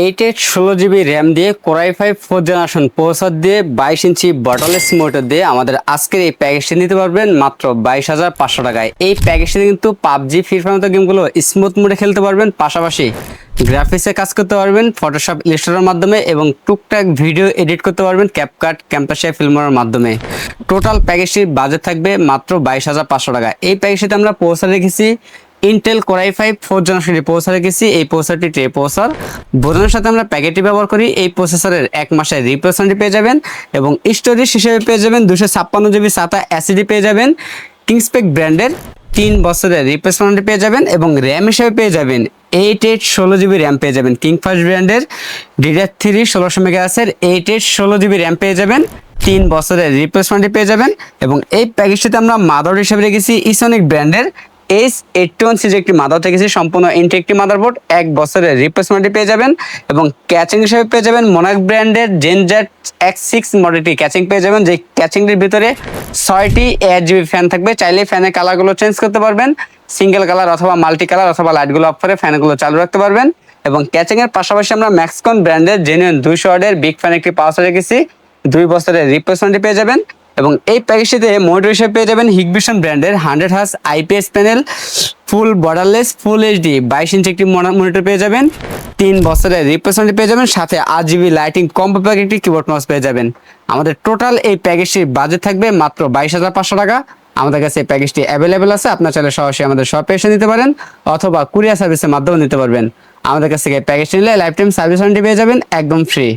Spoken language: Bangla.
8/16 GB র্যাম দিয়ে কোরাই 5 4th জেনারেশন প্রসেসর দিয়ে 22 ইঞ্চি বটলেস মোটর দিয়ে আমাদের আজকের এই প্যাকেজটি নিতে পারবেন মাত্র 22,500 টাকায়। এই প্যাকেজটি কিন্তু পাবজি ফ্রি ফায়ার মতো গেমগুলো স্মুথ মোডে খেলতে পারবেন, পাশাপাশি গ্রাফিক্সে কাজ করতে পারবেন ফটোশপ ইলাস্ট্রেটরের মাধ্যমে এবং টুকটাক ভিডিও এডিট করতে পারবেন ক্যাপকাট, ক্যামটাশিয়া, ফিল্মোরার মাধ্যমে। টোটাল প্যাকেজটির বাজেট থাকবে মাত্র 22,500 টাকা। এই প্যাকেজটিতে আমরা প্রসেসর রেখেছি Intel core i 5 4th generation processor রেখেছি। এই প্রসেসরটি ট্রে প্রসেসর বোঝানোর সাথে আমরা প্যাকেটটি ব্যবহার করি। এই প্রসেসরের 1 মাসের রিপ্লেসমেন্ট পেয়ে যাবেন এবং স্টোরেজ হিসেবে পেয়ে যাবেন 256 GB SATA SSD পেয়ে যাবেন। কিংসপেক ব্র্যান্ডের 3 বছরের রিপ্লেসমেন্ট পেয়ে যাবেন এবং র্যাম হিসেবে পেয়ে যাবেন 8/16 GB র্যাম পেয়ে যাবেন। কিংফাস্ট ব্র্যান্ডের DDR3 1600 মেগাহার্টজের 8/16 GB র্যাম পেয়ে যাবেন। 3 বছরের রিপ্লেসমেন্ট পেয়ে যাবেন এবং এই প্যাকেজটিতে আমরা মাদারবোর্ড হিসেবে রেখেছি ইসোনিক ব্র্যান্ডের H81 সিরিজের একটি মাদারবোর্ড রেখেছি, সম্পূর্ণ ইনটেক একটি মাদারবোর্ড। 1 বছরের রিপ্লেসমেন্ট পেয়ে যাবেন এবং ক্যাচিং হিসেবে পেয়ে যাবেন মোনাক ব্র্যান্ডের জেনজেট X6 মডেলটি ক্যাচিং পেয়ে যাবেন। যে ক্যাচিংটির ভিতরে 6টি 8GB ফ্যান থাকবে। চাইলে ফ্যানের কালারগুলো চেঞ্জ করতে পারবেন, সিঙ্গেল কালার অথবা মাল্টি কালার অথবা লাইটগুলো অফ করে ফ্যানগুলো চালু রাখতে পারবেন। এবং ক্যাচিং এর পাশাপাশি আমরা ম্যাক্সকন ব্র্যান্ডের জেনুইন 200 ওয়াটের বিগ ফ্যান একটি পাওয়ার রেখেছি, 2 বছরের রিপ্লেসমেন্ট পেয়ে যাবেন। এবং এই প্যাকেজটিতে মনিটর হিসেবে পেয়ে যাবেন হিগবিশন ব্র্যান্ডের 100 হার্জ IPS প্যানেল ফুল বর্ডারলেস ফুল HD 22 ইঞ্চি একটি মনিটর পেয়ে যাবেন। 3 বছরের রিপ্লেসমেন্ট পেয়ে যাবেন, সাথে 8GB লাইটিং কম্বো প্যাক একটি কিবোর্ড মাউস পেয়ে যাবেন। আমাদের টোটাল এই প্যাকেজটির বাজেট থাকবে মাত্র 22,500 টাকা। আমাদের কাছে এই প্যাকেজটি অ্যাভেলেবেল আছে, আপনার চাইলে সরাসরি আমাদের শপে এসে নিতে পারেন অথবা কুরিয়ার সার্ভিসের মাধ্যমে নিতে পারবেন। আমাদের কাছ থেকে এই প্যাকেজটি নিলে লাইফ টাইম সার্ভিস ওয়ারেন্টি পেয়ে যাবেন একদম ফ্রি।